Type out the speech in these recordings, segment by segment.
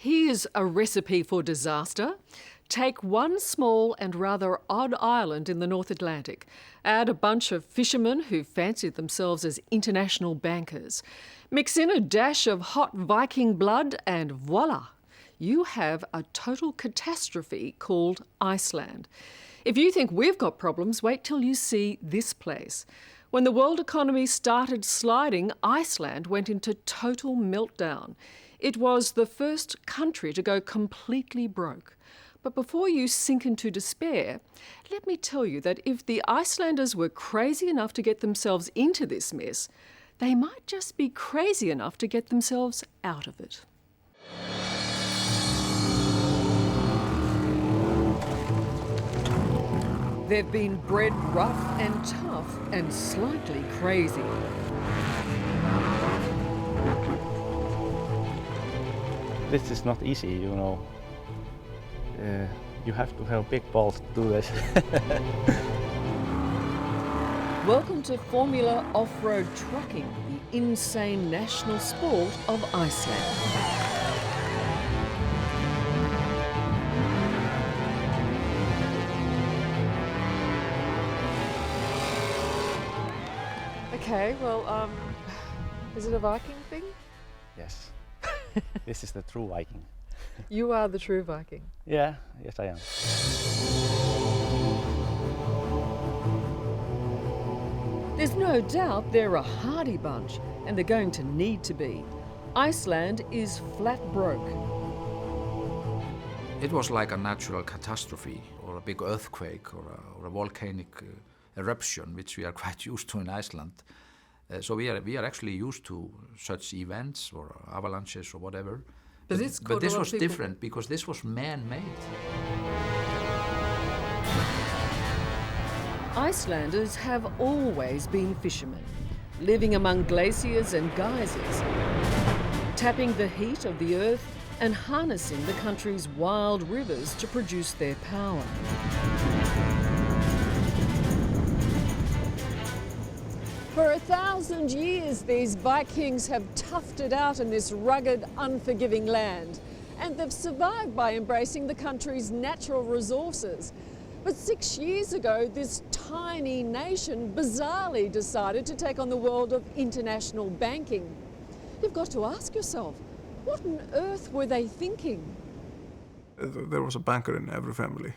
Here's a recipe for disaster. Take one small and rather odd island in the North Atlantic. Add a bunch of fishermen who fancied themselves as international bankers. Mix in a dash of hot Viking blood and voila! You have a total catastrophe called Iceland. If you think we've got problems, wait till you see this place. When the world economy started sliding, Iceland went into total meltdown. It was the first country to go completely broke. But before you sink into despair, let me tell you that if the Icelanders were crazy enough to get themselves into this mess, they might just be crazy enough to get themselves out of it. They've been bred rough and tough and slightly crazy. This is not easy, you know. You have to have big balls to do this. Welcome to Formula Off-Road Trucking, the insane national sport of Iceland. Okay, well, is it a Viking thing? Yes. This is the true Viking. You are the true Viking. Yeah, yes I am. There's no doubt they're a hardy bunch, and they're going to need to be. Iceland is flat broke. It was like a natural catastrophe, or a big earthquake, or a volcanic eruption, which we are quite used to in Iceland. So we are actually used to such events, or avalanches, or whatever. But this was different because this was man-made. Icelanders have always been fishermen, living among glaciers and geysers, tapping the heat of the earth and harnessing the country's wild rivers to produce their power. For 1,000 years, these Vikings have toughed it out in this rugged, unforgiving land, and they've survived by embracing the country's natural resources. But 6 years ago, this tiny nation bizarrely decided to take on the world of international banking. You've got to ask yourself, what on earth were they thinking? There was a banker in every family.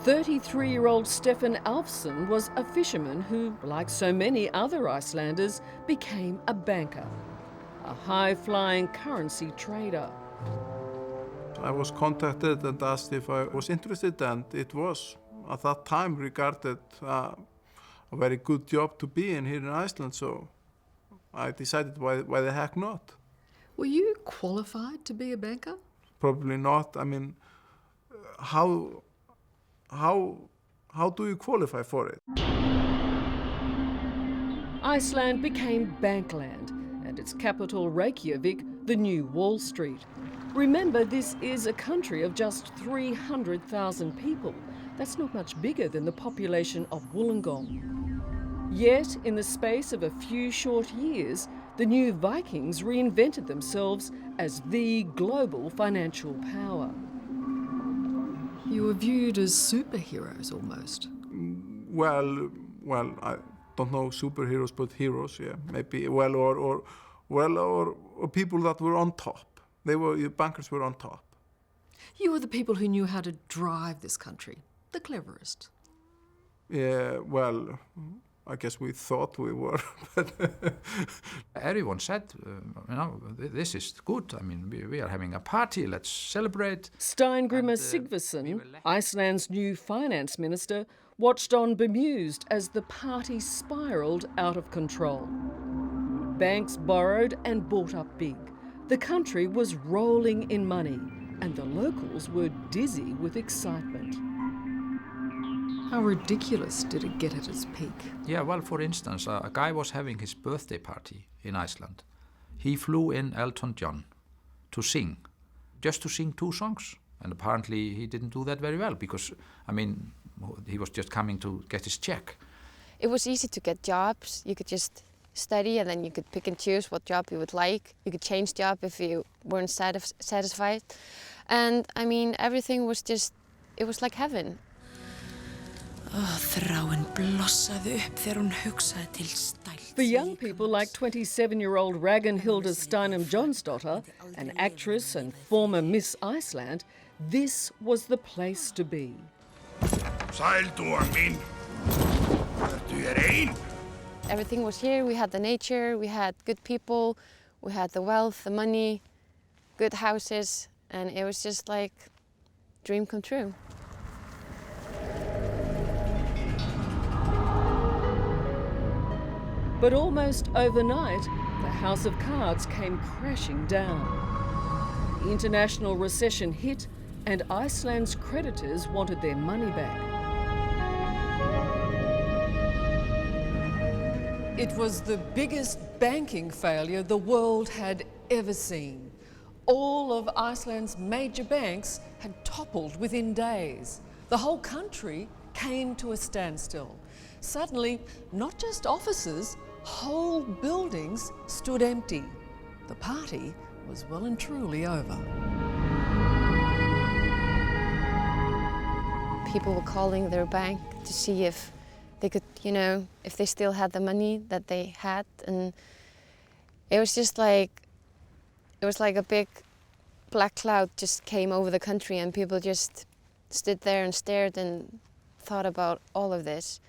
33-year-old Stefan Alfsson was a fisherman who, like so many other Icelanders, became a banker, a high-flying currency trader. I was contacted and asked if I was interested, and it was, at that time, regarded a very good job to be in here in Iceland, so I decided why the heck not. Were you qualified to be a banker? Probably not. I mean, how do you qualify for it? Iceland became bankland, and its capital Reykjavik, the new Wall Street. Remember, this is a country of just 300,000 people. That's not much bigger than the population of Wollongong. Yet, in the space of a few short years, the new Vikings reinvented themselves as the global financial power. You were viewed as superheroes, almost. Well, I don't know superheroes, but heroes, yeah, maybe. Or people that were on top. Bankers were on top. You were the people who knew how to drive this country, the cleverest. Yeah, well, I guess we thought we were. Everyone said, this is good. I mean, we are having a party, let's celebrate. Steingrimur Sigvason, Iceland's new finance minister, watched on bemused as the party spiralled out of control. Banks borrowed and bought up big. The country was rolling in money, and the locals were dizzy with excitement. How ridiculous did it get at its peak? Yeah, well, for instance, a guy was having his birthday party in Iceland. He flew in Elton John to sing, just to sing 2 songs. And apparently he didn't do that very well because, I mean, he was just coming to get his check. It was easy to get jobs. You could just study, and then you could pick and choose what job you would like. You could change job if you weren't satisfied. And I mean, everything was just, it was like heaven. Þráin blossaði upp þegar hún hugsaði til stælt. For young people like 27-year-old Ragnhildur Steinem Jonsdottir, an actress and former Miss Iceland, this was the place to be. Sæl dúa mín. Ertu hér ein? Everything was here. We had the nature, we had good people, we had the wealth, the money, good houses, and it was just like dream come true. But almost overnight, the House of Cards came crashing down. The international recession hit, and Iceland's creditors wanted their money back. It was the biggest banking failure the world had ever seen. All of Iceland's major banks had toppled within days. The whole country came to a standstill. Suddenly, not just offices, whole buildings stood empty. The party was well and truly over. People were calling their bank to see if they could, you know, if they still had the money that they had, and it was just like, it was like a big black cloud just came over the country, and people just stood there and stared and thought about all of this.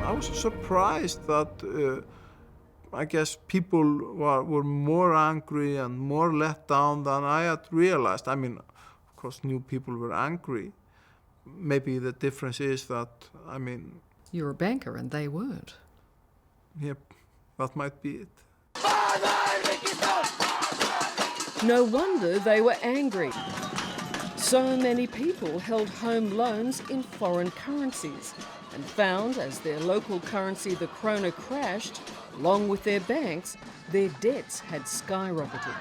I was surprised that I guess people were more angry and more let down than I had realized. I mean, of course, new people were angry. Maybe the difference is that, I mean... You're a banker and they weren't. Yep, that might be it. No wonder they were angry. So many people held home loans in foreign currencies and found as their local currency, the krona, crashed, along with their banks, their debts had skyrocketed.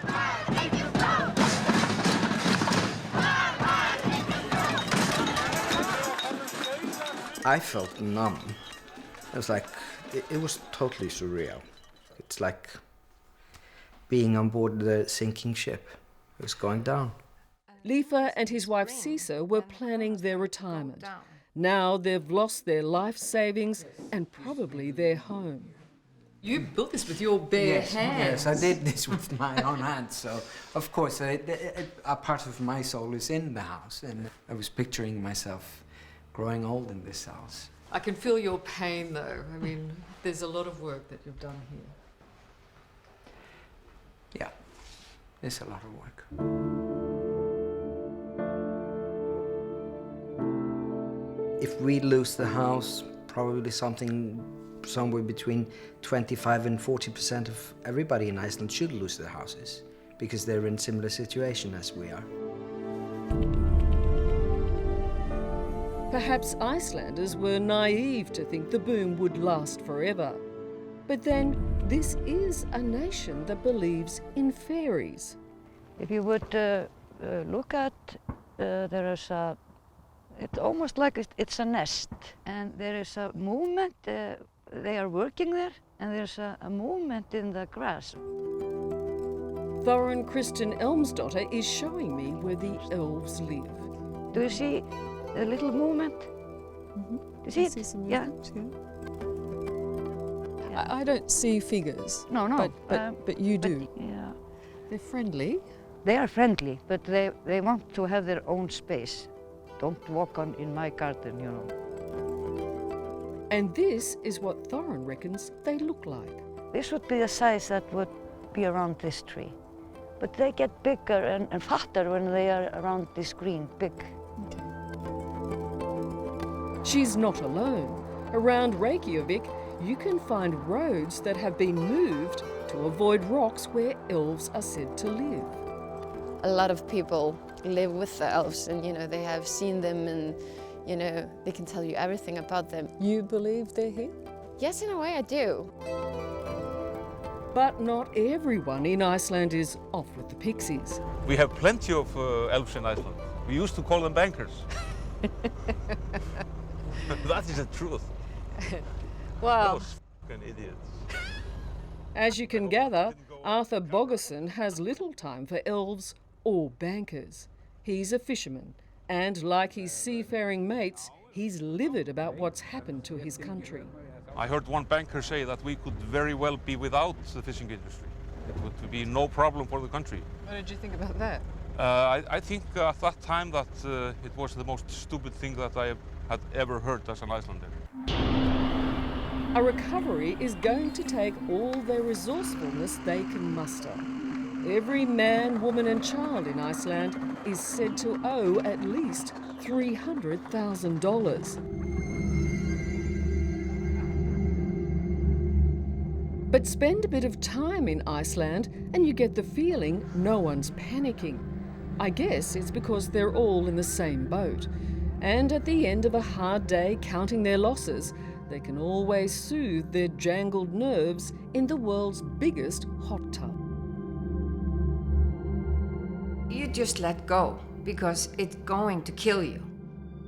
I felt numb. It was like, it was totally surreal. It's like being on board the sinking ship. It was going down. Lifa and his wife Cisa were planning their retirement. Now they've lost their life savings and probably their home. You built this with your bare hands. Yes, I did this with my own hands. So, of course, a part of my soul is in the house. And I was picturing myself growing old in this house. I can feel your pain, though. I mean, there's a lot of work that you've done here. Yeah, it's a lot of work. If we lose the house, probably somewhere between 25 and 40% of everybody in Iceland should lose their houses because they're in similar situation as we are. Perhaps Icelanders were naive to think the boom would last forever. But then, this is a nation that believes in fairies. If you would look at, there is a, it's almost like it's a nest, and there is a movement, they are working there, and there's a movement in the grass. Thorin Kristin Elmsdottir is showing me where the elves live. Do you see the little movement? Mm-hmm. Do you see it? Yeah. I don't see figures. No. But you do. Yeah. They're friendly. They are friendly, but they want to have their own space. Don't walk in my garden, you know. And this is what Thorin reckons they look like. This would be the size that would be around this tree. But they get bigger and fatter when they are around this green, big. Okay. She's not alone. Around Reykjavik, you can find roads that have been moved to avoid rocks where elves are said to live. A lot of people live with the elves, and you know, they have seen them, and you know, they can tell you everything about them. You believe they're here? Yes, in a way I do. But not everyone in Iceland is off with the pixies. We have plenty of elves in Iceland. We used to call them bankers. That is the truth. Well, Those fucking idiots. as you can gather, Arthur Bogerson has little time for elves or bankers. He's a fisherman, and like his seafaring mates, he's livid about what's happened to his country. I heard one banker say that we could very well be without the fishing industry. It would be no problem for the country. What did you think about that? I think at that time that it was the most stupid thing that I had ever heard as an Icelander. A recovery is going to take all their resourcefulness they can muster. Every man, woman and child in Iceland is said to owe at least $300,000. But spend a bit of time in Iceland and you get the feeling no one's panicking. I guess it's because they're all in the same boat. And at the end of a hard day counting their losses, they can always soothe their jangled nerves in the world's biggest hot tub. You just let go because it's going to kill you.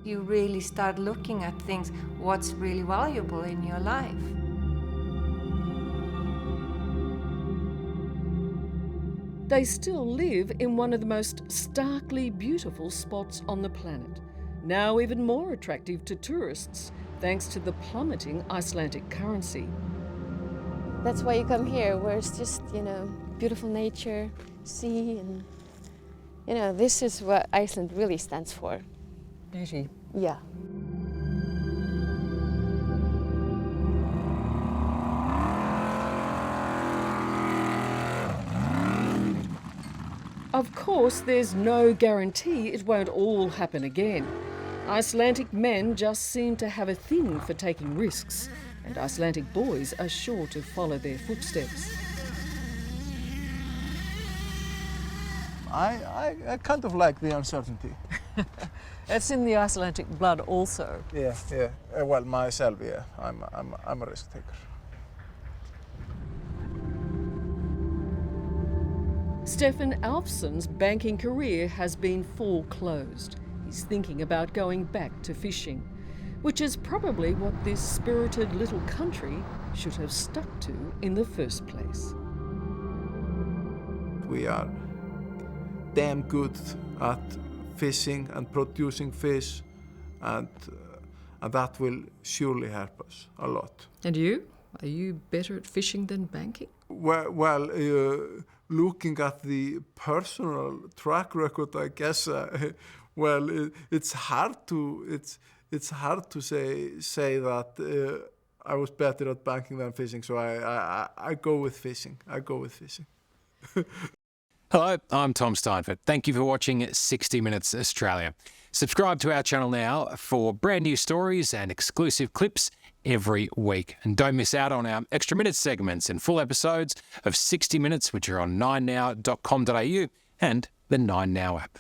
You really start looking at things, what's really valuable in your life. They still live in one of the most starkly beautiful spots on the planet, now even more attractive to tourists thanks to the plummeting Icelandic currency. That's why you come here, where it's just, beautiful nature, sea, and, this is what Iceland really stands for. Beauty. Yeah. Of course, there's no guarantee it won't all happen again. Icelandic men just seem to have a thing for taking risks, and Icelandic boys are sure to follow their footsteps. I kind of like the uncertainty. It's in the Icelandic blood also. Yeah. Well, myself, yeah. I'm a risk taker. Stefan Alfsson's banking career has been foreclosed. He's thinking about going back to fishing, which is probably what this spirited little country should have stuck to in the first place. We are damn good at fishing and producing fish, and that will surely help us a lot. And you? Are you better at fishing than banking? Well, looking at the personal track record, I guess. It's hard to say that I was better at banking than fishing. So I go with fishing. Hello, I'm Tom Steinfort. Thank you for watching 60 Minutes Australia. Subscribe to our channel now for brand new stories and exclusive clips every week. And don't miss out on our extra minute segments and full episodes of 60 Minutes, which are on 9now.com.au and the 9Now app.